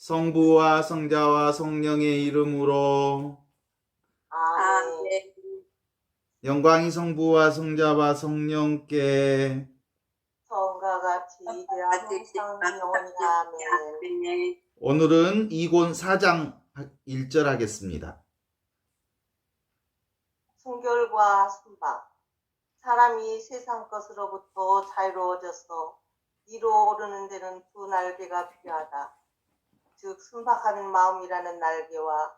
성부와 성자와 성령의 이름으로 아멘. 영광이 성부와 성자와 성령께 성과 같이 이제와 항상 영원히 아멘. 오늘은 이곤 4장 1절 하겠습니다. 순결과 순박. 사람이 세상 것으로부터 자유로워져서 위로 오르는 데는 두 날개가 필요하다. 즉 순박한 마음이라는 날개와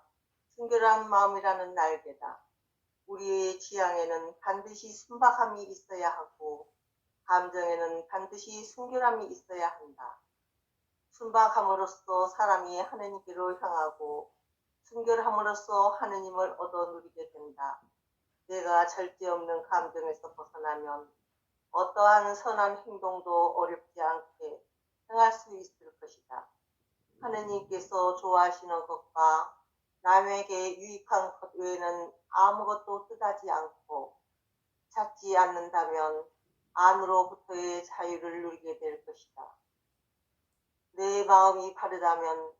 순결한 마음이라는 날개다. 우리의 지향에는 반드시 순박함이 있어야 하고 감정에는 반드시 순결함이 있어야 한다. 순박함으로써 사람이 하느님께로 향하고 순결함으로써 하느님을 얻어 누리게 된다. 내가 절제 없는 감정에서 벗어나면 어떠한 선한 행동도 어렵지 않게 행할 수 있을 것이다. 하느님께서 좋아하시는 것과 남에게 유익한 것 외에는 아무것도 뜻하지 않고 찾지 않는다면 안으로부터의 자유를 누리게 될 것이다. 내 마음이 바르다면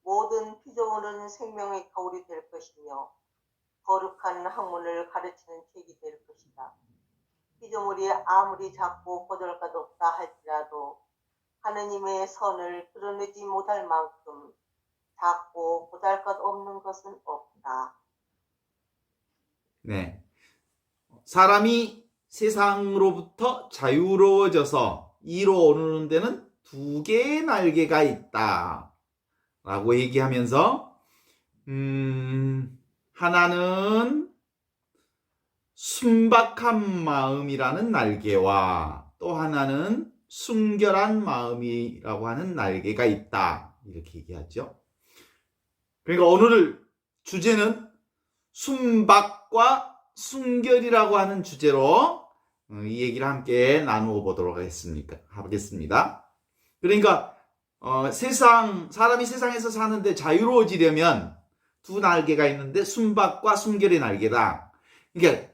모든 피조물은 생명의 거울이 될 것이며 거룩한 학문을 가르치는 책이 될 것이다. 피조물이 아무리 작고 보잘것없다 할지라도 하느님의 선을 드러내지 못할 만큼 작고 보잘것없는 것은 없다. 네. 사람이 세상으로부터 자유로워져서 이로 오르는 데는 두 개의 날개가 있다. 라고 얘기하면서 하나는 순박한 마음이라는 날개와 또 하나는 순결한 마음이라고 하는 날개가 있다. 이렇게 얘기하죠. 그러니까 오늘 주제는 순박과 순결이라고 하는 주제로 이 얘기를 함께 나누어 보도록 하겠습니다. 그러니까 사람이 세상에서 사는데 자유로워지려면 두 날개가 있는데 순박과 순결의 날개다. 그러니까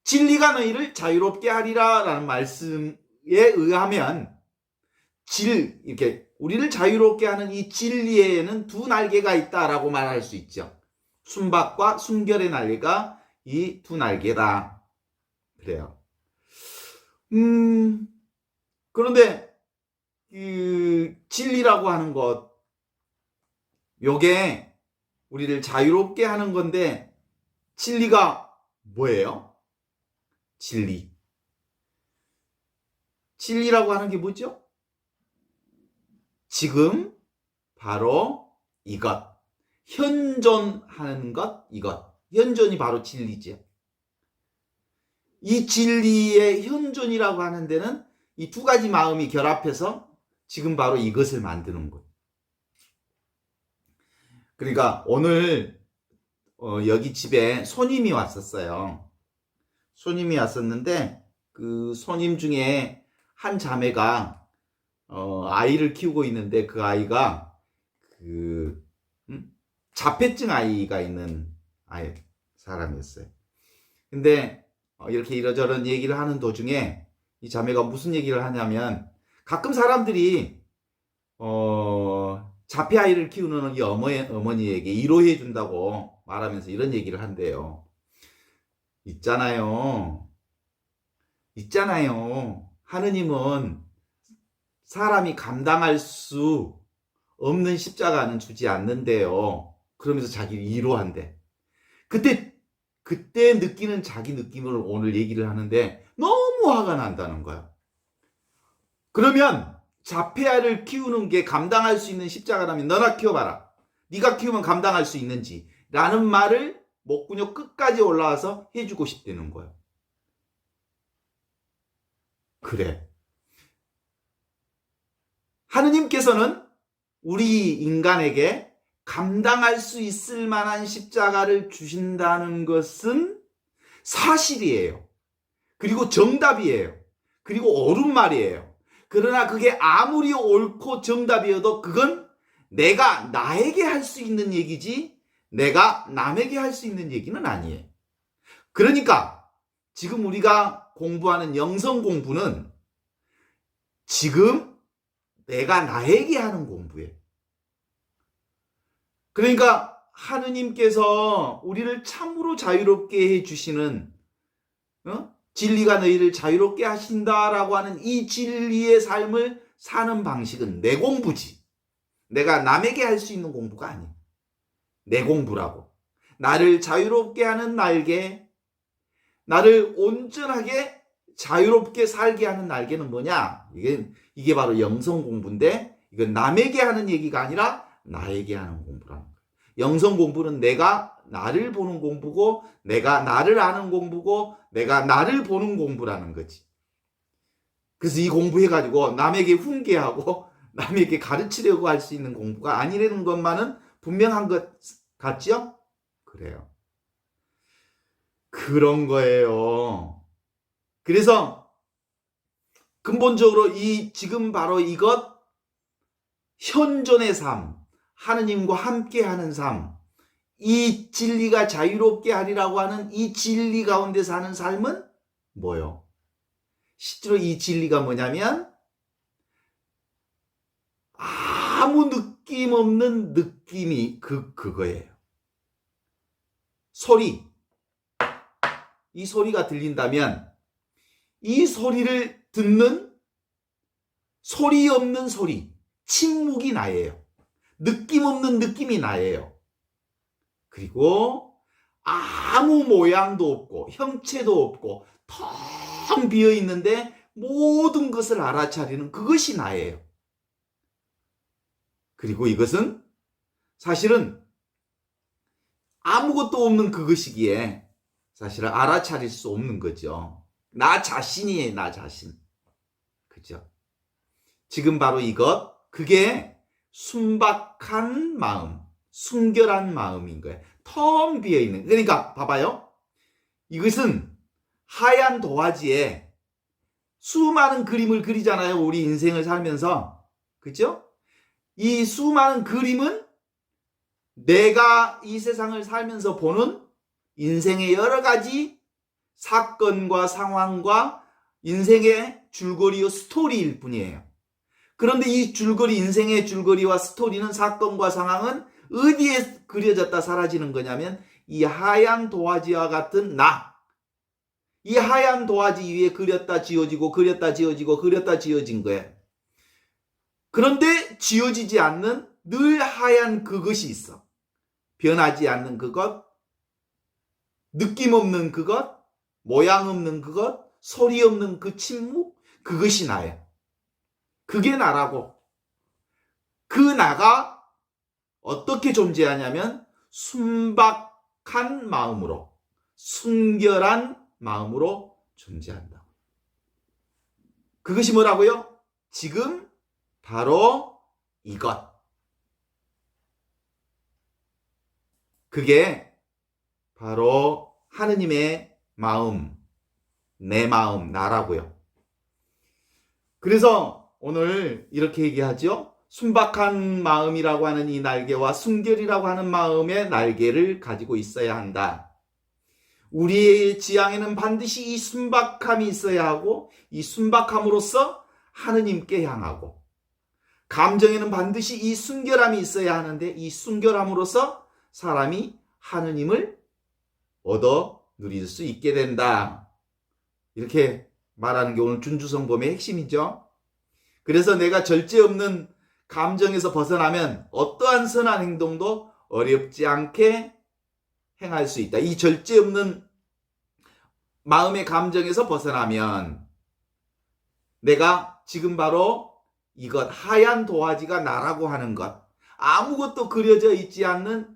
진리가 너희를 자유롭게 하리라 라는 말씀에 의하면 이렇게 우리를 자유롭게 하는 이 진리에는 두 날개가 있다라고 말할 수 있죠. 순박과 순결의 날개가 이 두 날개다. 그래요. 그런데 진리라고 하는 것, 요게 우리를 자유롭게 하는 건데 진리가 뭐예요? 진리라고 하는 게 뭐죠? 지금 바로 이것, 현존하는 것, 이것. 현존이 바로 진리죠. 이 진리의 현존이라고 하는 데는 이 두 가지 마음이 결합해서 지금 바로 이것을 만드는 거예요. 그러니까 오늘 여기 집에 손님이 왔었어요. 손님이 왔었는데 그 손님 중에 한 자매가 아이를 키우고 있는데 그 아이가 자폐증 아이가 있는 사람이었어요. 근데 이렇게 이러저런 얘기를 하는 도중에 이 자매가 무슨 얘기를 하냐면 가끔 사람들이 자폐 아이를 키우는 이 어머니에게 위로해 준다고 말하면서 이런 얘기를 한대요. 있잖아요. 하느님은 사람이 감당할 수 없는 십자가는 주지 않는데요. 그러면서 자기를 위로한대. 그때 느끼는 자기 느낌을 오늘 얘기를 하는데 너무 화가 난다는 거야. 그러면 자폐아를 키우는 게 감당할 수 있는 십자가라면 너나 키워봐라. 네가 키우면 감당할 수 있는지 라는 말을 목구녕 끝까지 올라와서 해주고 싶다는 거야. 그래. 하느님께서는 우리 인간에게 감당할 수 있을 만한 십자가를 주신다는 것은 사실이에요. 그리고 정답이에요. 그리고 옳은 말이에요. 그러나 그게 아무리 옳고 정답이어도 그건 내가 나에게 할 수 있는 얘기지 내가 남에게 할 수 있는 얘기는 아니에요. 그러니까 지금 우리가 공부하는 영성 공부는 지금 내가 나에게 하는 공부예요. 그러니까 하느님께서 우리를 참으로 자유롭게 해주시는, 진리가 너희를 자유롭게 하신다라고 하는 이 진리의 삶을 사는 방식은 내 공부지. 내가 남에게 할 수 있는 공부가 아니야. 내 공부라고. 나를 자유롭게 하는 날개, 나를 온전하게 자유롭게 살게 하는 날개는 뭐냐? 이게 바로 영성 공부인데, 이건 남에게 하는 얘기가 아니라 나에게 하는 공부라는 거예요. 영성 공부는 내가 나를 보는 공부고, 내가 나를 아는 공부고, 내가 나를 보는 공부라는 거지. 그래서 이 공부해가지고 남에게 훈계하고 남에게 가르치려고 할 수 있는 공부가 아니라는 것만은 분명한 것 같죠? 그래요. 그런 거예요. 그래서 근본적으로 지금 바로 이것, 현존의 삶, 하느님과 함께하는 삶, 이 진리가 자유롭게 하리라고 하는 이 진리 가운데 사는 삶은 뭐요? 실제로 이 진리가 뭐냐면 아무 느낌 없는 느낌이 그거예요. 소리. 이 소리가 들린다면 이 소리를 듣는 소리 없는 소리, 침묵이 나예요. 느낌 없는 느낌이 나예요. 그리고 아무 모양도 없고 형체도 없고 텅 비어 있는데 모든 것을 알아차리는 그것이 나예요. 그리고 이것은 사실은 아무것도 없는 그것이기에 사실은 알아차릴 수 없는 거죠. 나 자신이에요, 나 자신. 그죠? 지금 바로 이것, 그게 순박한 마음, 순결한 마음인 거예요. 텅 비어 있는. 그러니까 봐봐요. 이것은 하얀 도화지에 수많은 그림을 그리잖아요. 우리 인생을 살면서. 그죠? 이 수많은 그림은 내가 이 세상을 살면서 보는 인생의 여러 가지 사건과 상황과 인생의 줄거리와 스토리일 뿐이에요. 그런데 이 줄거리, 인생의 줄거리와 스토리는, 사건과 상황은 어디에 그려졌다 사라지는 거냐면 이 하얀 도화지와 같은 나. 이 하얀 도화지 위에 그렸다 지워지고 그렸다 지워지고 그렸다 지워진 거예요. 그런데 지워지지 않는 늘 하얀 그것이 있어. 변하지 않는 그것, 느낌 없는 그것, 모양 없는 그것, 소리 없는 그 침묵, 그것이 나예요. 그게 나라고. 그 나가 어떻게 존재하냐면 순박한 마음으로, 순결한 마음으로 존재한다. 그것이 뭐라고요? 지금 바로 이것. 그게 바로 하느님의 마음, 내 마음, 나라고요. 그래서 오늘 이렇게 얘기하죠. 순박한 마음이라고 하는 이 날개와 순결이라고 하는 마음의 날개를 가지고 있어야 한다. 우리의 지향에는 반드시 이 순박함이 있어야 하고, 이 순박함으로써 하느님께 향하고, 감정에는 반드시 이 순결함이 있어야 하는데, 이 순결함으로써 사람이 하느님을 얻어 누릴 수 있게 된다. 이렇게 말하는 게 오늘 준주성범의 핵심이죠. 그래서 내가 절제 없는 감정에서 벗어나면 어떠한 선한 행동도 어렵지 않게 행할 수 있다. 이 절제 없는 마음의 감정에서 벗어나면 내가 지금 바로 이것, 하얀 도화지가 나라고 하는 것, 아무것도 그려져 있지 않는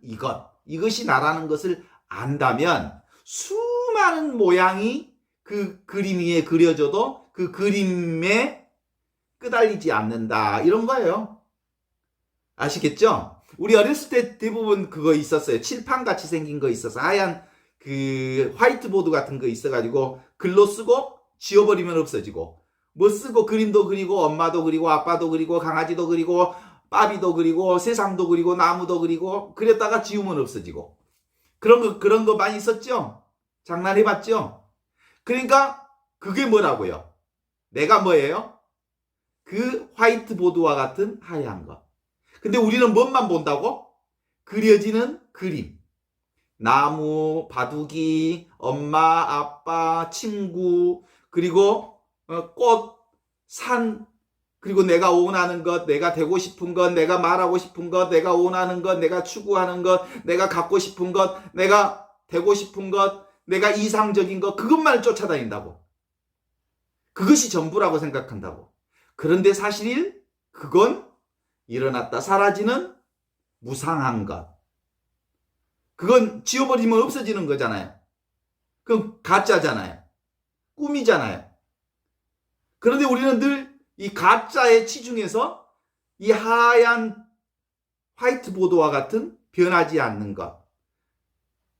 이것이 나라는 것을 안다면 수많은 모양이 그 그림 위에 그려져도 그 그림에 끄달리지 않는다. 이런 거예요. 아시겠죠? 우리 어렸을 때 대부분 그거 있었어요. 칠판같이 생긴 거 있어서 하얀 그 화이트보드 같은 거 있어가지고 글로 쓰고 지워버리면 없어지고, 뭐 쓰고 그림도 그리고 엄마도 그리고 아빠도 그리고 강아지도 그리고 빠비도 그리고 세상도 그리고 나무도 그리고 그렸다가 지우면 없어지고, 그런 거 많이 있었죠? 장난해봤죠? 그러니까 그게 뭐라고요? 내가 뭐예요? 그 화이트보드와 같은 하얀 것. 근데 우리는 뭔만 본다고? 그려지는 그림. 나무, 바둑이, 엄마, 아빠, 친구, 그리고 꽃, 산, 그리고 내가 원하는 것, 내가 되고 싶은 것, 내가 말하고 싶은 것, 내가 원하는 것, 내가 추구하는 것, 내가 갖고 싶은 것, 내가 되고 싶은 것, 내가 이상적인 것, 그것만 쫓아다닌다고. 그것이 전부라고 생각한다고. 그런데 사실 그건 일어났다 사라지는 무상한 것. 그건 지워버리면 없어지는 거잖아요. 그건 가짜잖아요. 꿈이잖아요. 그런데 우리는 늘 이 가짜에 치중해서 이 하얀 화이트보드와 같은 변하지 않는 것,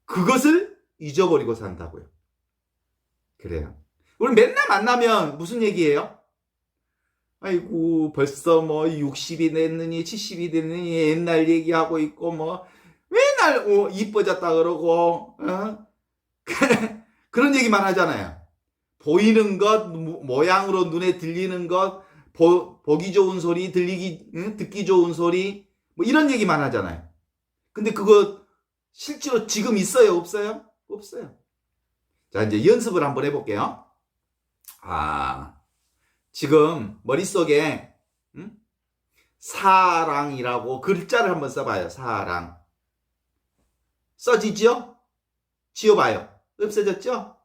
그것을 잊어버리고 산다고요. 그래요. 우리 맨날 만나면 무슨 얘기예요? 아이고 벌써 뭐 60이 됐느니 70이 됐느니 옛날 얘기하고 있고 뭐 맨날 이뻐졌다 그러고 그런 얘기만 하잖아요. 보이는 것, 모양으로 눈에 들리는 것, 보기 좋은 소리, 듣기 좋은 소리, 뭐 이런 얘기만 하잖아요. 근데 그거 실제로 지금 있어요? 없어요? 없어요. 자, 이제 연습을 한번 해볼게요. 지금 머릿속에 사랑이라고 글자를 한번 써봐요. 사랑. 써지죠? 지워봐요. 없어졌죠?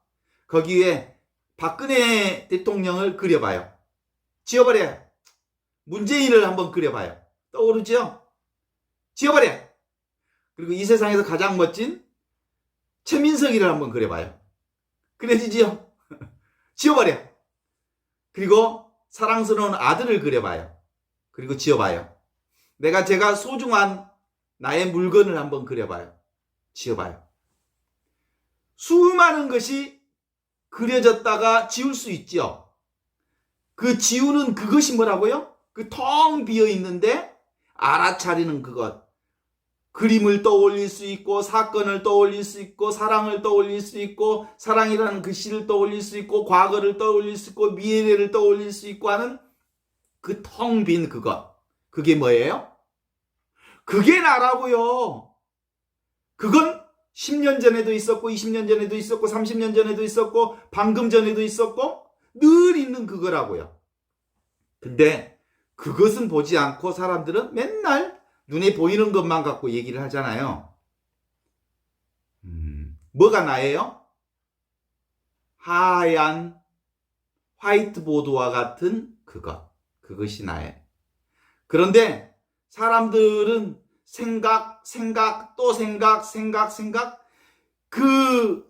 거기에 박근혜 대통령을 그려봐요. 지워버려요. 문재인을 한번 그려봐요. 떠오르죠? 지워버려요. 그리고 이 세상에서 가장 멋진 최민석이를 한번 그려봐요. 그려지지요? 지워버려. 그리고 사랑스러운 아들을 그려봐요. 그리고 지워봐요. 제가 소중한 나의 물건을 한번 그려봐요. 지워봐요. 수많은 것이 그려졌다가 지울 수 있죠. 그 지우는 그것이 뭐라고요? 그 텅 비어 있는데 알아차리는 그것. 그림을 떠올릴 수 있고 사건을 떠올릴 수 있고 사랑을 떠올릴 수 있고 사랑이라는 글씨를 떠올릴 수 있고 과거를 떠올릴 수 있고 미래를 떠올릴 수 있고 하는 그 텅 빈 그것. 그게 뭐예요? 그게 나라고요. 그건 10년 전에도 있었고 20년 전에도 있었고 30년 전에도 있었고 방금 전에도 있었고 늘 있는 그거라고요. 근데 그것은 보지 않고 사람들은 맨날 눈에 보이는 것만 갖고 얘기를 하잖아요. 뭐가 나예요? 하얀 화이트보드와 같은 그것이 나예요. 그런데 사람들은 생각, 또 생각, 그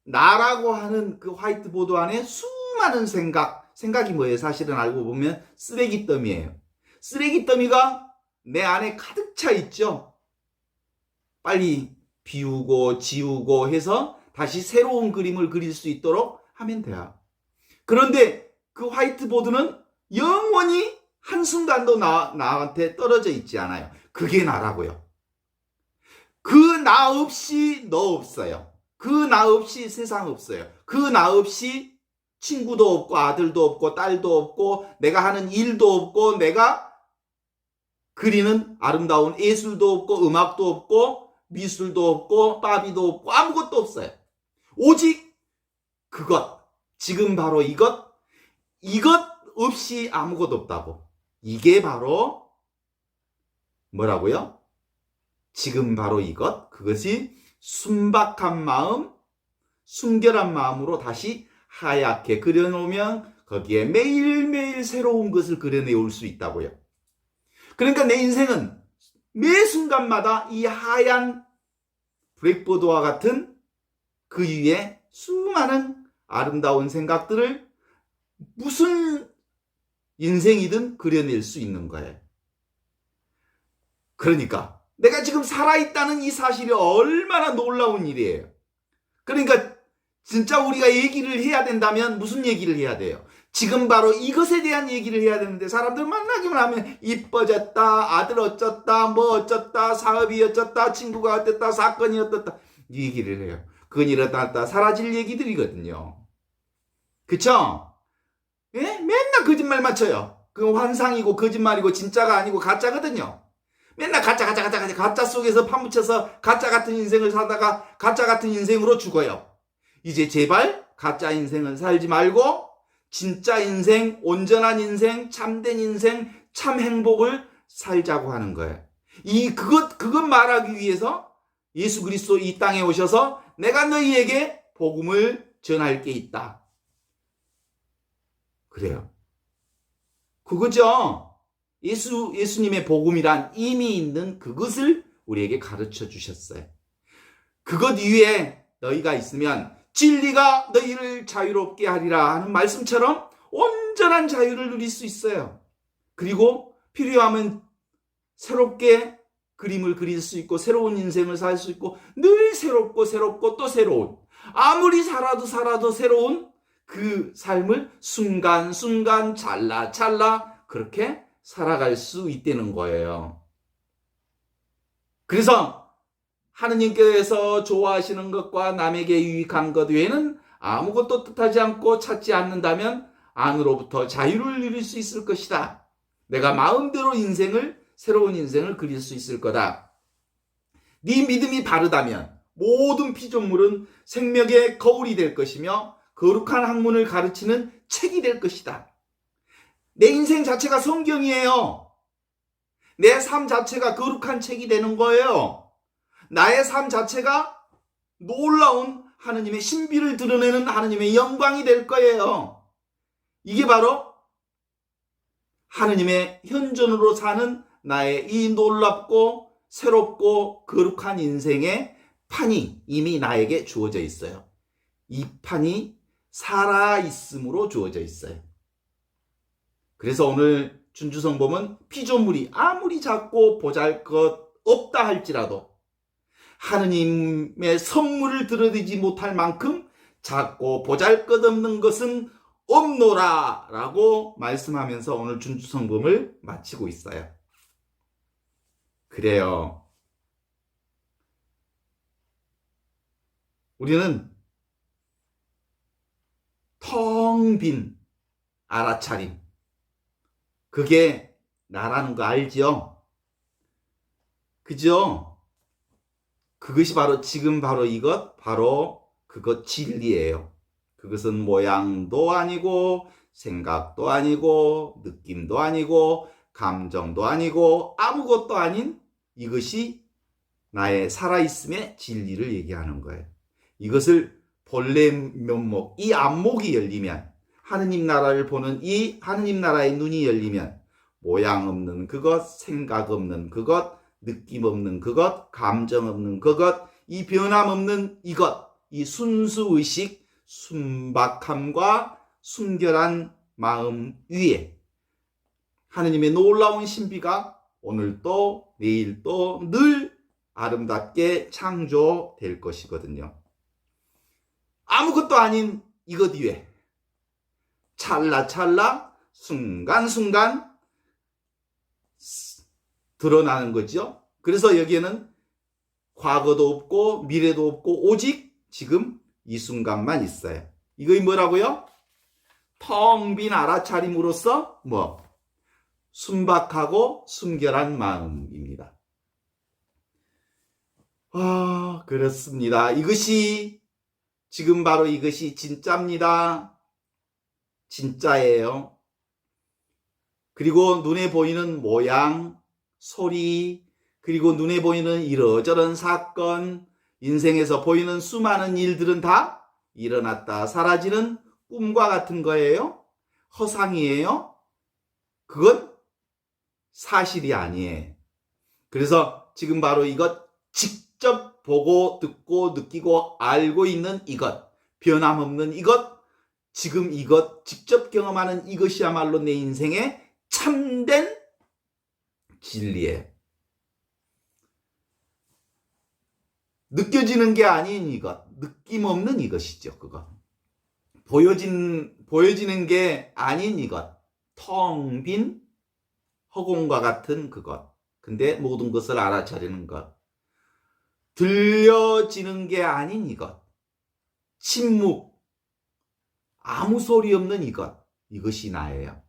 나라고 하는 그 화이트보드 안에 수많은 생각이 뭐예요? 사실은 알고 보면 쓰레기 더미예요. 쓰레기 더미가 내 안에 가득 차 있죠. 빨리 비우고 지우고 해서 다시 새로운 그림을 그릴 수 있도록 하면 돼요. 그런데 그 화이트보드는 영원히 한순간도 나한테 떨어져 있지 않아요. 그게 나라고요. 그 나 없이 너 없어요. 그 나 없이 세상 없어요. 그 나 없이 친구도 없고 아들도 없고 딸도 없고 내가 하는 일도 없고 내가 그리는 아름다운 예술도 없고 음악도 없고 미술도 없고 바비도 없고 아무것도 없어요. 오직 그것, 지금 바로 이것 없이 아무것도 없다고. 이게 바로 뭐라고요? 지금 바로 이것, 그것이 순박한 마음, 순결한 마음으로 다시 하얗게 그려놓으면 거기에 매일매일 새로운 것을 그려내올 수 있다고요. 그러니까 내 인생은 매 순간마다 이 하얀 블랙보드와 같은 그 위에 수많은 아름다운 생각들을 무슨 인생이든 그려낼 수 있는 거예요. 그러니까 내가 지금 살아있다는 이 사실이 얼마나 놀라운 일이에요. 그러니까 진짜 우리가 얘기를 해야 된다면 무슨 얘기를 해야 돼요? 지금 바로 이것에 대한 얘기를 해야 되는데 사람들 만나기만 하면 이뻐졌다, 아들 어쩌다, 뭐 어쩌다, 사업이 어쩌다, 친구가 어땠다, 사건이 어떻다 이 얘기를 해요. 그건 이렇다 사라질 얘기들이거든요. 그쵸? 예? 맨날 거짓말 맞춰요. 그건 환상이고 거짓말이고 진짜가 아니고 가짜거든요. 맨날 가짜 속에서 파묻혀서 가짜 같은 인생을 살다가 가짜 같은 인생으로 죽어요. 이제 제발 가짜 인생은 살지 말고 진짜 인생, 온전한 인생, 참된 인생, 참 행복을 살자고 하는 거예요. 그것 말하기 위해서 예수 그리스도 이 땅에 오셔서 내가 너희에게 복음을 전할 게 있다. 그래요. 그거죠. 예수님의 복음이란 이미 있는 그것을 우리에게 가르쳐 주셨어요. 그것 위에 너희가 있으면 진리가 너희를 자유롭게 하리라 하는 말씀처럼 온전한 자유를 누릴 수 있어요. 그리고 필요하면 새롭게 그림을 그릴 수 있고 새로운 인생을 살 수 있고 늘 새롭고 또 새로운, 아무리 살아도 새로운 그 삶을 순간순간 찰나 그렇게 살아갈 수 있다는 거예요. 그래서 하느님께서 좋아하시는 것과 남에게 유익한 것 외에는 아무것도 뜻하지 않고 찾지 않는다면 안으로부터 자유를 누릴 수 있을 것이다. 내가 마음대로 새로운 인생을 그릴 수 있을 거다. 네 믿음이 바르다면 모든 피조물은 생명의 거울이 될 것이며 거룩한 학문을 가르치는 책이 될 것이다. 내 인생 자체가 성경이에요. 내 삶 자체가 거룩한 책이 되는 거예요. 나의 삶 자체가 놀라운 하느님의 신비를 드러내는 하느님의 영광이 될 거예요. 이게 바로 하느님의 현존으로 사는 나의 이 놀랍고 새롭고 거룩한 인생의 판이 이미 나에게 주어져 있어요. 이 판이 살아있음으로 주어져 있어요. 그래서 오늘 준주성범은 피조물이 아무리 작고 보잘것 없다 할지라도 하느님의 선물을 들어대지 못할 만큼 작고 보잘것없는 것은 없노라 라고 말씀하면서 오늘 준주성범을 마치고 있어요. 그래요. 우리는 텅 빈 알아차림, 그게 나라는 거 알죠? 그죠? 그것이 바로 지금 바로 그것 진리예요. 그것은 모양도 아니고 생각도 아니고 느낌도 아니고 감정도 아니고 아무것도 아닌 이것이 나의 살아있음의 진리를 얘기하는 거예요. 이것을 본래 면목, 이 안목이 열리면, 하느님 나라를 보는 이 하느님 나라의 눈이 열리면 모양 없는 그것, 생각 없는 그것, 느낌 없는 그것, 감정 없는 그것, 이 변함없는 이것, 이 순수의식, 순박함과 순결한 마음 위에 하느님의 놀라운 신비가 오늘도 내일도 늘 아름답게 창조될 것이거든요. 아무것도 아닌 이것 위에 찰나찰나 순간순간 드러나는 거죠. 그래서 여기에는 과거도 없고 미래도 없고 오직 지금 이 순간만 있어요. 이거 뭐라고요? 텅 빈 알아차림으로써 순박하고 순결한 마음입니다. 그렇습니다. 지금 바로 이것이 진짜입니다. 진짜예요. 그리고 눈에 보이는 모양, 소리, 그리고 눈에 보이는 이러저런 사건, 인생에서 보이는 수많은 일들은 다 일어났다 사라지는 꿈과 같은 거예요. 허상이에요. 그건 사실이 아니에요. 그래서 지금 바로 이것, 직접 보고 듣고 느끼고 알고 있는 이것, 변함없는 이것, 지금 이것, 직접 경험하는 이것이야말로 내 인생의 참된 진리예요. 느껴지는 게 아닌 이것, 느낌 없는 이것이죠. 그거 보여지는 게 아닌 이것, 텅 빈 허공과 같은 그것, 근데 모든 것을 알아차리는 것, 들려지는 게 아닌 이것, 침묵, 아무 소리 없는 이것이 나예요.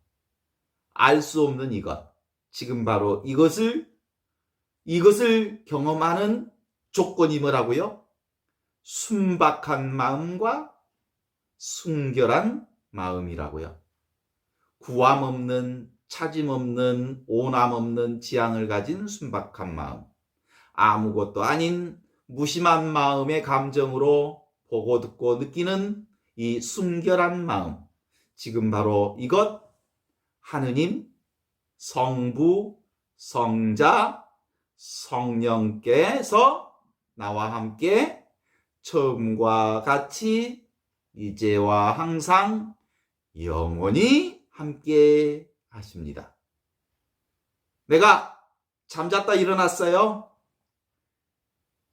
알 수 없는 이것, 지금 바로 이것을 이것을 경험하는 조건이 뭐라고요? 순박한 마음과 순결한 마음이라고요. 구함 없는, 차짐 없는, 오남 없는 지향을 가진 순박한 마음. 아무것도 아닌 무심한 마음의 감정으로 보고 듣고 느끼는 이 순결한 마음. 지금 바로 이것 하느님, 성부, 성자, 성령께서 나와 함께 처음과 같이 이제와 항상 영원히 함께 하십니다. 내가 잠잤다 일어났어요.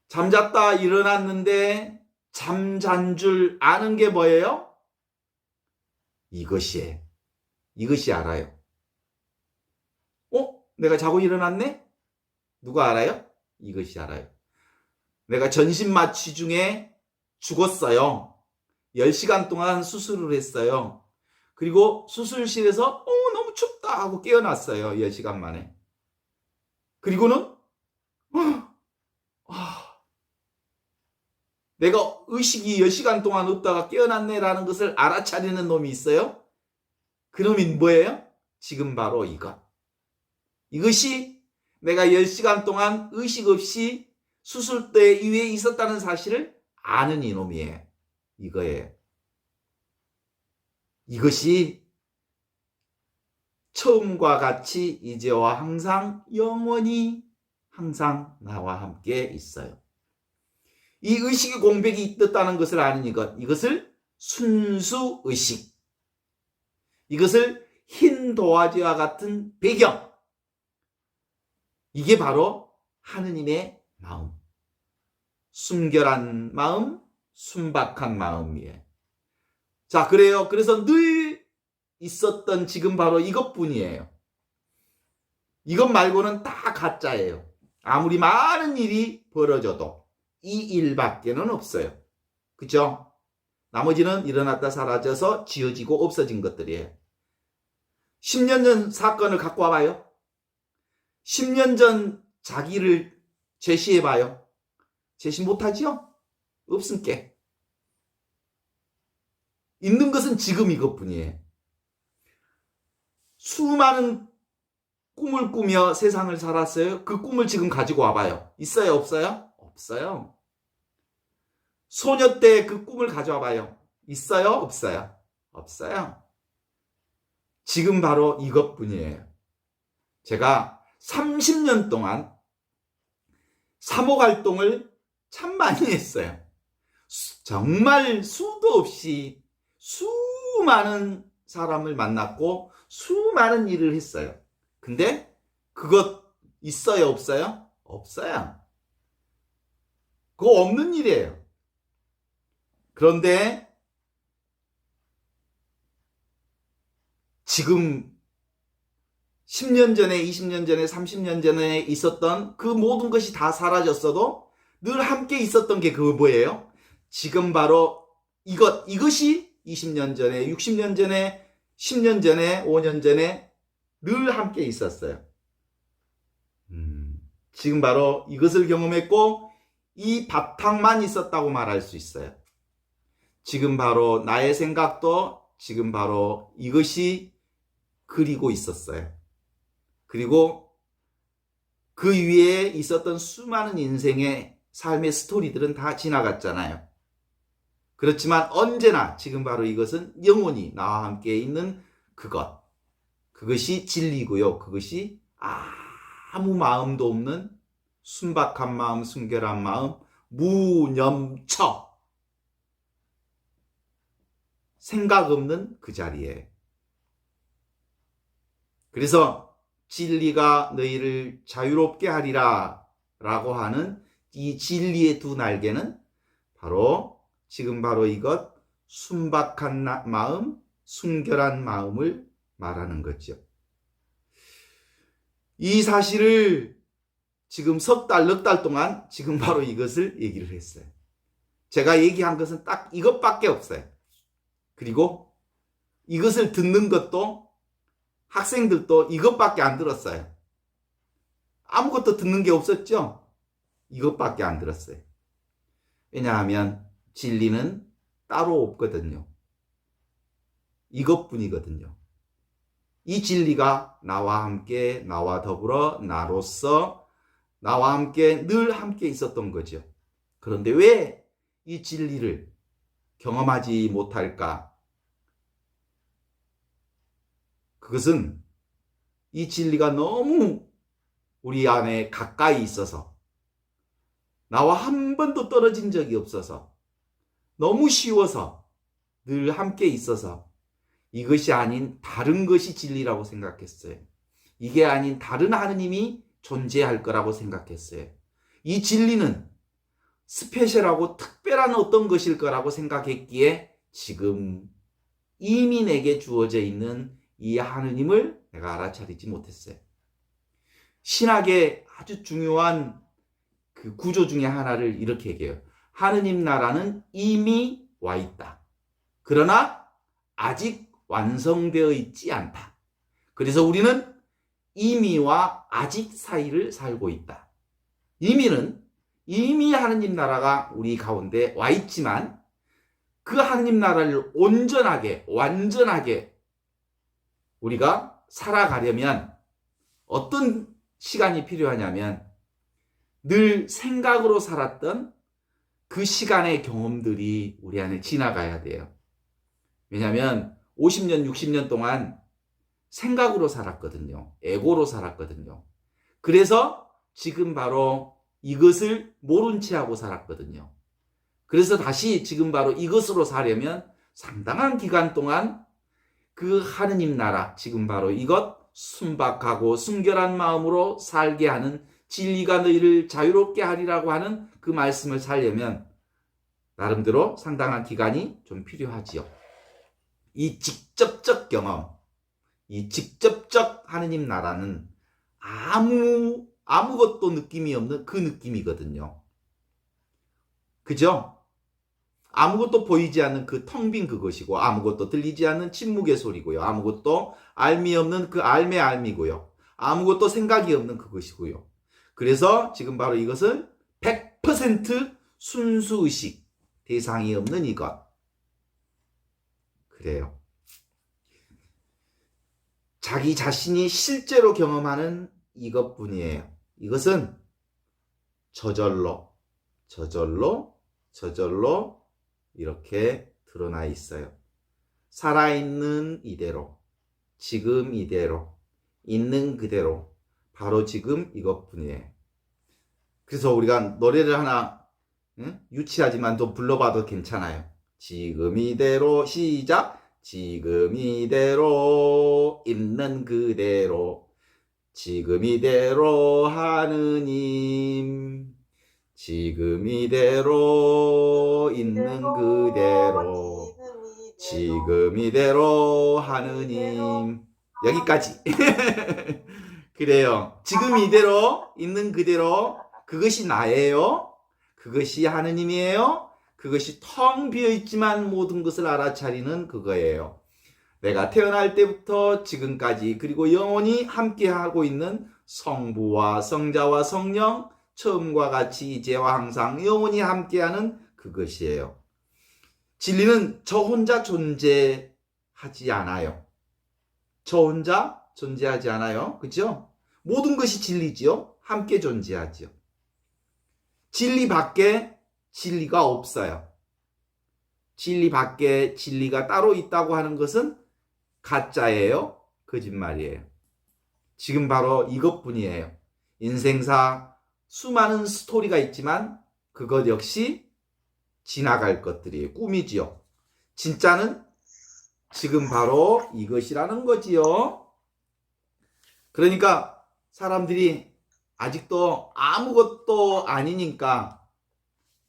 잠잤다 일어났는데 잠잔 줄 아는 게 뭐예요? 이것이에요. 이것이 알아요. 내가 자고 일어났네? 누가 알아요? 이것이 알아요. 내가 전신마취 중에 죽었어요. 10시간 동안 수술을 했어요. 그리고 수술실에서 너무 춥다 하고 깨어났어요. 10시간 만에. 그리고는 내가 의식이 10시간 동안 없다가 깨어났네라는 것을 알아차리는 놈이 있어요. 그 놈이 뭐예요? 지금 바로 이것. 이것이 내가 10시간 동안 의식 없이 수술대 위에 있었다는 사실을 아는 이놈이에요. 이거예요. 이것이 처음과 같이 이제와 항상 영원히 항상 나와 함께 있어요. 이 의식의 공백이 있었다는 것을 아는 이것을 순수의식, 이것을 흰 도화지와 같은 배경, 이게 바로 하느님의 마음, 순결한 마음, 순박한 마음이에요. 자, 그래요. 그래서 늘 있었던 지금 바로 이것뿐이에요. 이것 말고는 다 가짜예요. 아무리 많은 일이 벌어져도 이 일밖에는 없어요. 그죠? 나머지는 일어났다 사라져서 지어지고 없어진 것들이에요. 10년 전 사건을 갖고 와봐요. 10년 전 자기를 제시해봐요. 제시 못하지요? 없음께. 있는 것은 지금 이것뿐이에요. 수많은 꿈을 꾸며 세상을 살았어요. 그 꿈을 지금 가지고 와봐요. 있어요? 없어요? 없어요. 소녀 때 그 꿈을 가져와봐요. 있어요? 없어요? 없어요. 지금 바로 이것뿐이에요. 제가 30년 동안 사목활동을 참 많이 했어요. 정말 수도 없이 수많은 사람을 만났고 수많은 일을 했어요. 근데 그것 있어요? 없어요? 없어요. 그거 없는 일이에요. 그런데 지금 10년 전에, 20년 전에, 30년 전에 있었던 그 모든 것이 다 사라졌어도 늘 함께 있었던 게 그거 뭐예요? 지금 바로 이것이 20년 전에, 60년 전에, 10년 전에, 5년 전에 늘 함께 있었어요. 지금 바로 이것을 경험했고 이 바탕만 있었다고 말할 수 있어요. 지금 바로 나의 생각도 지금 바로 이것이 그리고 있었어요. 그리고 그 위에 있었던 수많은 인생의 삶의 스토리들은 다 지나갔잖아요. 그렇지만 언제나 지금 바로 이것은 영원히 나와 함께 있는 그것. 그것이 진리고요. 그것이 아무 마음도 없는 순박한 마음, 순결한 마음, 무념처. 생각 없는 그 자리에. 그래서 진리가 너희를 자유롭게 하리라 라고 하는 이 진리의 두 날개는 바로 지금 바로 이것 순박한 마음, 순결한 마음을 말하는 거죠. 이 사실을 지금 석 달, 넉 달 동안 지금 바로 이것을 얘기를 했어요. 제가 얘기한 것은 딱 이것밖에 없어요. 그리고 이것을 듣는 것도 학생들도 이것밖에 안 들었어요. 아무것도 듣는 게 없었죠? 이것밖에 안 들었어요. 왜냐하면 진리는 따로 없거든요. 이것뿐이거든요. 이 진리가 나와 함께, 나와 더불어, 나로서, 나와 함께 늘 함께 있었던 거죠. 그런데 왜 이 진리를 경험하지 못할까? 그것은 이 진리가 너무 우리 안에 가까이 있어서, 나와 한 번도 떨어진 적이 없어서, 너무 쉬워서, 늘 함께 있어서 이것이 아닌 다른 것이 진리라고 생각했어요. 이게 아닌 다른 하느님이 존재할 거라고 생각했어요. 이 진리는 스페셜하고 특별한 어떤 것일 거라고 생각했기에 지금 이미 내게 주어져 있는 이 하느님을 내가 알아차리지 못했어요. 신학의 아주 중요한 그 구조 중에 하나를 이렇게 얘기해요. 하느님 나라는 이미 와 있다. 그러나 아직 완성되어 있지 않다. 그래서 우리는 이미와 아직 사이를 살고 있다. 이미는 이미 하느님 나라가 우리 가운데 와 있지만 그 하느님 나라를 온전하게, 완전하게 우리가 살아가려면 어떤 시간이 필요하냐면 늘 생각으로 살았던 그 시간의 경험들이 우리 안에 지나가야 돼요. 왜냐하면 50년, 60년 동안 생각으로 살았거든요. 에고로 살았거든요. 그래서 지금 바로 이것을 모른 채 하고 살았거든요. 그래서 다시 지금 바로 이것으로 사려면 상당한 기간 동안 그 하느님 나라, 지금 바로 이것 순박하고 순결한 마음으로 살게 하는 진리가 너희를 자유롭게 하리라고 하는 그 말씀을 살려면 나름대로 상당한 기간이 좀 필요하지요. 이 직접적 경험, 이 직접적 하느님 나라는 아무것도 느낌이 없는 그 느낌이거든요. 그죠? 아무것도 보이지 않는 그 텅 빈 그것이고, 아무것도 들리지 않는 침묵의 소리고요. 아무것도 알미 없는 그 알매 알미고요. 아무것도 생각이 없는 그것이고요. 그래서 지금 바로 이것을 100% 순수의식, 대상이 없는 이것. 그래요. 자기 자신이 실제로 경험하는 이것뿐이에요. 이것은 저절로 이렇게 드러나 있어요. 살아있는 이대로, 지금 이대로, 있는 그대로, 바로 지금 이것뿐이에요. 그래서 우리가 노래를 하나 유치하지만 또 불러봐도 괜찮아요. 지금 이대로, 시작. 지금 이대로, 있는 그대로, 지금 이대로 하느님, 지금 이대로, 있는 그대로, 지금 이대로 하느님. 여기까지. 그래요. 지금 이대로, 있는 그대로, 그것이 나예요. 그것이 하느님이에요. 그것이 텅 비어있지만 모든 것을 알아차리는 그거예요. 내가 태어날 때부터 지금까지 그리고 영원히 함께하고 있는 성부와 성자와 성령, 처음과 같이 이제와 항상 영원히 함께하는 그것이에요. 진리는 저 혼자 존재하지 않아요. 저 혼자 존재하지 않아요. 그죠? 모든 것이 진리지요. 함께 존재하지요. 진리 밖에 진리가 없어요. 진리 밖에 진리가 따로 있다고 하는 것은 가짜예요. 거짓말이에요. 지금 바로 이것뿐이에요. 인생사 수많은 스토리가 있지만 그것 역시 지나갈 것들이에요. 꿈이지요. 진짜는 지금 바로 이것이라는 거지요. 그러니까 사람들이 아직도 아무것도 아니니까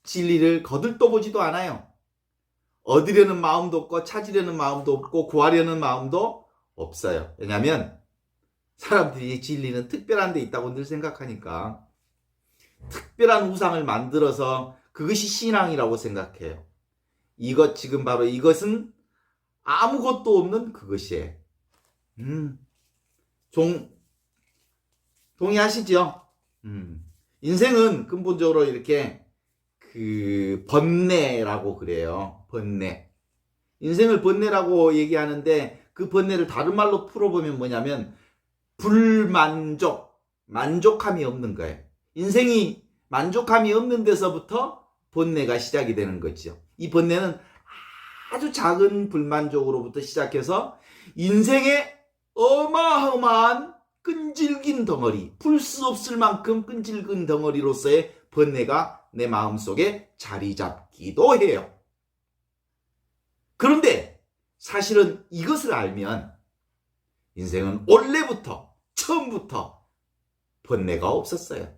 진리를 거들떠보지도 않아요. 얻으려는 마음도 없고 찾으려는 마음도 없고 구하려는 마음도 없어요. 왜냐하면 사람들이 진리는 특별한 데 있다고 늘 생각하니까 특별한 우상을 만들어서 그것이 신앙이라고 생각해요. 이것 지금 바로 이것은 아무것도 없는 그것이에요. 동의하시죠? 인생은 근본적으로 이렇게 번뇌라고 그래요. 번뇌. 인생을 번뇌라고 얘기하는데 그 번뇌를 다른 말로 풀어보면 뭐냐면 만족함이 없는 거예요. 인생이 만족함이 없는 데서부터 번뇌가 시작이 되는 거죠. 이 번뇌는 아주 작은 불만족으로부터 시작해서 인생의 어마어마한 끈질긴 덩어리, 풀 수 없을 만큼 끈질긴 덩어리로서의 번뇌가 내 마음속에 자리 잡기도 해요. 그런데 사실은 이것을 알면 인생은 원래부터 처음부터 번뇌가 없었어요.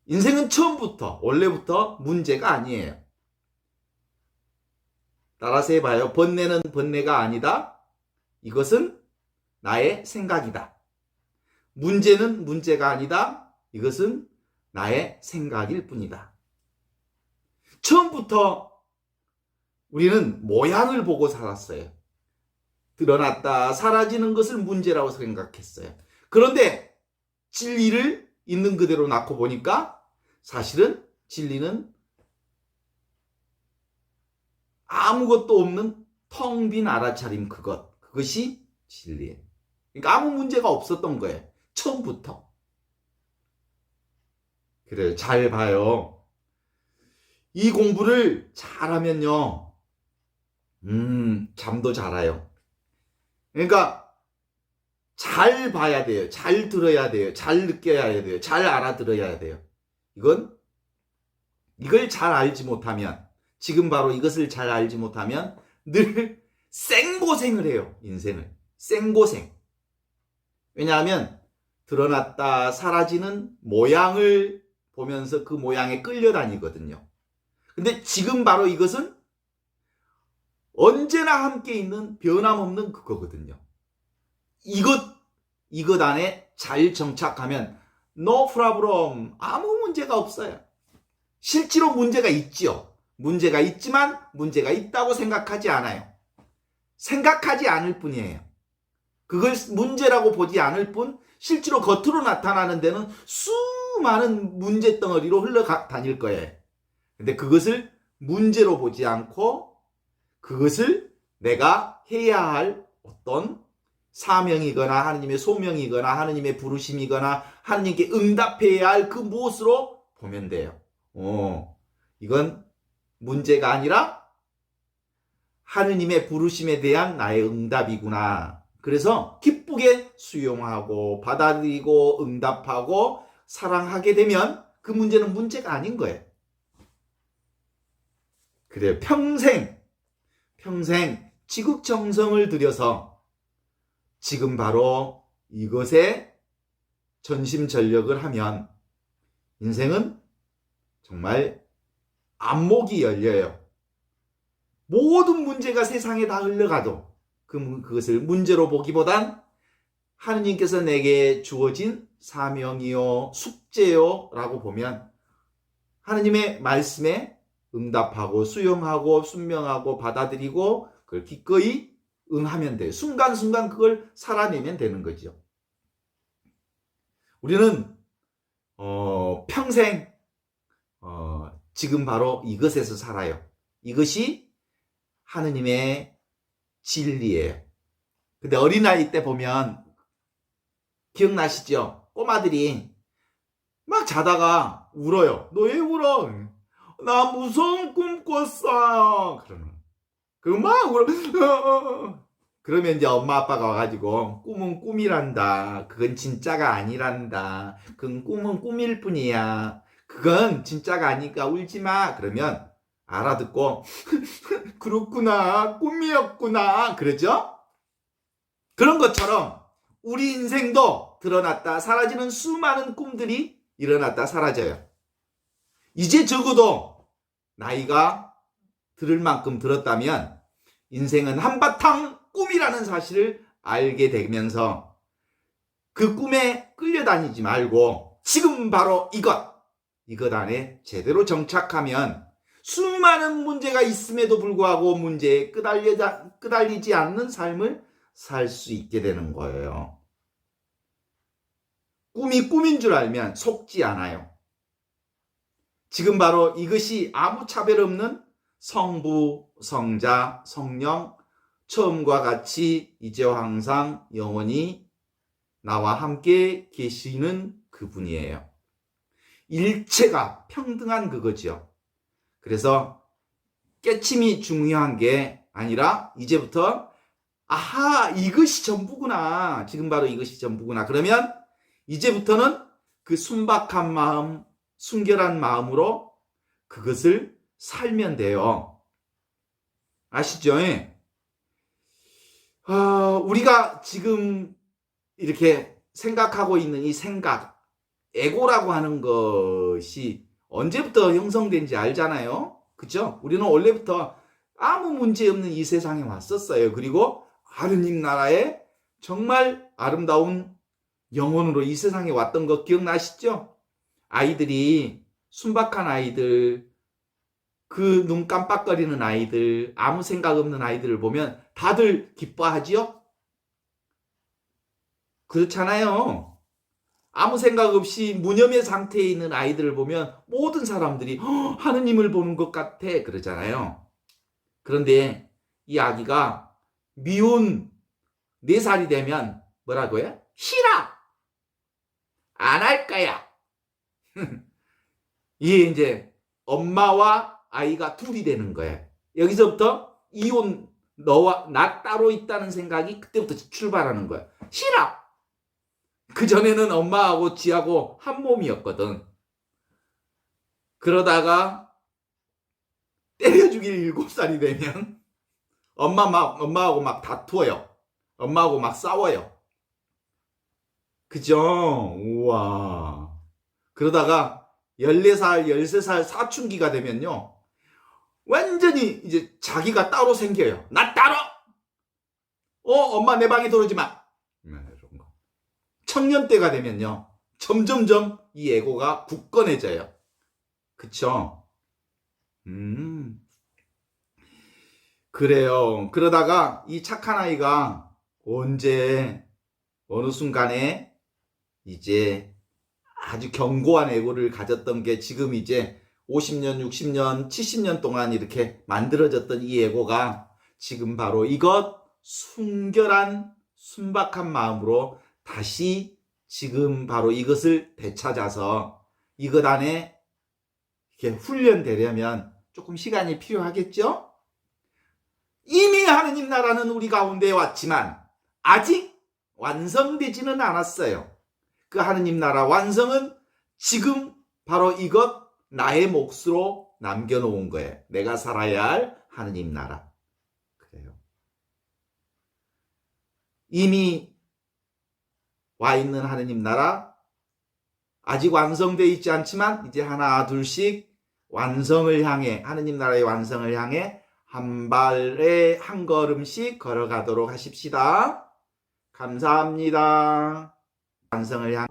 인생은 처음부터 원래부터 문제가 아니에요. 따라서 해봐요. 번뇌는 번뇌가 아니다. 이것은 나의 생각이다. 문제는 문제가 아니다. 이것은 나의 생각일 뿐이다. 처음부터 우리는 모양을 보고 살았어요. 드러났다 사라지는 것을 문제라고 생각했어요. 그런데 진리를 있는 그대로 낳고 보니까 사실은 진리는 아무것도 없는 텅 빈 알아차림 그것이 진리예요. 그러니까 아무 문제가 없었던 거예요. 처음부터. 그래요. 잘 봐요. 이 공부를 잘하면요. 잠도 잘 와요. 그러니까 잘 봐야 돼요. 잘 들어야 돼요. 잘 느껴야 돼요. 잘 알아들어야 돼요. 이걸 잘 알지 못하면, 지금 바로 이것을 잘 알지 못하면 늘 생고생을 해요. 인생을. 생고생. 왜냐하면 드러났다 사라지는 모양을 보면서 그 모양에 끌려다니거든요. 근데 지금 바로 이것은 언제나 함께 있는 변함없는 그거거든요. 이것 안에 잘 정착하면 no problem, 아무 문제가 없어요. 실제로 문제가 있지요. 문제가 있지만 문제가 있다고 생각하지 않아요. 생각하지 않을 뿐이에요. 그걸 문제라고 보지 않을 뿐 실제로 겉으로 나타나는 데는 수많은 문제덩어리로 흘러다닐 거예요. 근데 그것을 문제로 보지 않고 그것을 내가 해야 할 어떤 사명이거나 하느님의 소명이거나 하느님의 부르심이거나 하느님께 응답해야 할 그 무엇으로 보면 돼요. 이건 문제가 아니라 하느님의 부르심에 대한 나의 응답이구나. 그래서 기쁘게 수용하고 받아들이고 응답하고 사랑하게 되면 그 문제는 문제가 아닌 거예요. 그래요. 평생 지극정성을 들여서 지금 바로 이것에 전심전력을 하면 인생은 정말 안목이 열려요. 모든 문제가 세상에 다 흘러가도 그것을 문제로 보기보단 하느님께서 내게 주어진 사명이요 숙제요 라고 보면 하느님의 말씀에 응답하고 수용하고 순명하고 받아들이고 그걸 기꺼이 응하면 돼요. 순간순간 그걸 살아내면 되는 거죠. 우리는 평생 지금 바로 이것에서 살아요. 이것이 하느님의 진리예요. 근데 어린아이 때 보면 기억나시죠? 꼬마들이 막 자다가 울어요. 너 왜 울어? 나 무서운 꿈 꿨어요. 그러면 막 울어. 그러면 이제 엄마 아빠가 와가지고 꿈은 꿈이란다. 그건 진짜가 아니란다. 그건 꿈은 꿈일 뿐이야. 그건 진짜가 아니니까 울지 마. 그러면 알아듣고 그렇구나. 꿈이었구나. 그러죠? 그런 것처럼 우리 인생도 드러났다 사라지는 수많은 꿈들이 일어났다 사라져요. 이제 적어도 나이가 들을 만큼 들었다면 인생은 한바탕 꿈이라는 사실을 알게 되면서 그 꿈에 끌려다니지 말고 지금 바로 이것 안에 제대로 정착하면 수많은 문제가 있음에도 불구하고 문제에 끄달리지 않는 삶을 살 수 있게 되는 거예요. 꿈이 꿈인 줄 알면 속지 않아요. 지금 바로 이것이 아무 차별 없는 성부, 성자, 성령, 처음과 같이 이제와 항상 영원히 나와 함께 계시는 그분이에요. 일체가 평등한 그거죠. 그래서 깨침이 중요한 게 아니라 이제부터 아하, 이것이 전부구나. 지금 바로 이것이 전부구나. 그러면 이제부터는 그 순박한 마음, 순결한 마음으로 그것을 살면 돼요. 아시죠? 우리가 지금 이렇게 생각하고 있는 이 생각, 에고라고 하는 것이 언제부터 형성된지 알잖아요. 그죠? 우리는 원래부터 아무 문제 없는 이 세상에 왔었어요. 그리고 하느님 나라에 정말 아름다운 영혼으로 이 세상에 왔던 거 기억나시죠? 아이들이, 순박한 아이들, 그 눈 깜빡거리는 아이들, 아무 생각 없는 아이들을 보면 다들 기뻐하지요? 그렇잖아요. 아무 생각 없이 무념의 상태에 있는 아이들을 보면 모든 사람들이 하느님을 보는 것 같아 그러잖아요. 그런데 이 아기가 미운 4살이 되면 뭐라고요? 싫어! 안 할 거야! 이게 이제 엄마와 아이가 둘이 되는 거예요. 여기서부터 이혼, 너와 나 따로 있다는 생각이 그때부터 출발하는 거예요. 싫어! 그전에는 엄마하고 지하고 한 몸이었거든. 그러다가 때려 죽일 7살이 되면 엄마하고 막 다투어요. 엄마하고 막 싸워요. 그죠? 우와. 그러다가 14살, 13살 사춘기가 되면요. 완전히 이제 자기가 따로 생겨요. 나 따로! 엄마 내 방에 들어오지 마! 이런 거. 청년 때가 되면요. 점점점 이 에고가 굳건해져요. 그쵸? 그래요. 그러다가 이 착한 아이가 언제, 어느 순간에 이제 아주 견고한 에고를 가졌던 게 지금 이제 50년, 60년, 70년 동안 이렇게 만들어졌던 이 에고가 지금 바로 이것 순결한 순박한 마음으로 다시 지금 바로 이것을 되찾아서 이것 안에 이렇게 훈련되려면 조금 시간이 필요하겠죠? 이미 하느님 나라는 우리 가운데 왔지만 아직 완성되지는 않았어요. 그 하느님 나라 완성은 지금 바로 이것 나의 몫으로 남겨놓은 거예요. 내가 살아야 할 하느님 나라. 그래요. 이미 와 있는 하느님 나라 아직 완성되어 있지 않지만 이제 하나 둘씩 완성을 향해 하느님 나라의 완성을 향해 한 발에 한 걸음씩 걸어가도록 하십시다. 감사합니다. 완성을 향해